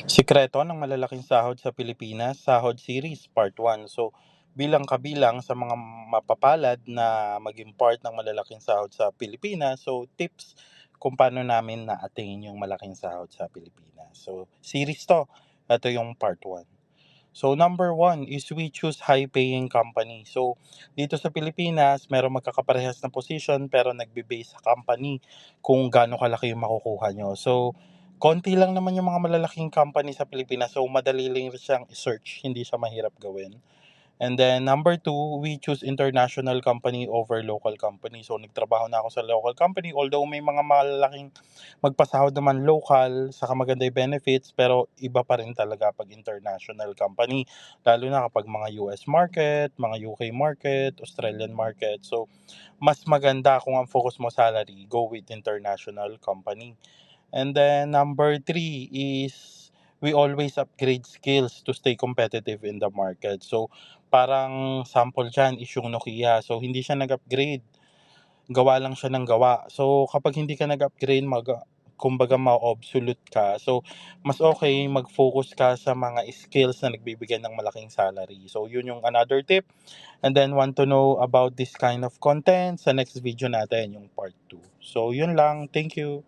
Sikreto ng malalaking sahod sa Pilipinas, Sahod Series Part 1. So, bilang kabilang sa mga mapapalad na maging part ng malalaking sahod sa Pilipinas, so tips kung paano namin na-attain yung malaking sahod sa Pilipinas. So, series to. Ito yung Part 1. So, number one is we choose high-paying company. So, dito sa Pilipinas, meron magkakaparehas na position pero nagbe-base sa company kung gaano kalaki yung makukuha nyo. So, konti lang naman yung mga malalaking company sa Pilipinas. So, madali lang siyang i-search. Hindi siya mahirap gawin. And then number two, we choose international company over local company. So nagtrabaho na ako sa local company, although may mga malalaking magpasahod naman local, saka maganda yung benefits, pero iba pa rin talaga pag international company. Lalo na kapag mga US market, mga UK market, Australian market. So mas maganda kung ang focus mo salary, go with international company. And then number three is we always upgrade skills to stay competitive in the market. So parang sample dyan is yung Nokia. So hindi siya nag-upgrade, gawa lang siya ng gawa. So kapag hindi ka nag-upgrade, kumbaga ma-obsolete ka. So mas okay mag-focus ka sa mga skills na nagbibigay ng malaking salary. So yun yung another tip. And then want to know about this kind of content sa next video natin, yung part 2. So yun lang. Thank you.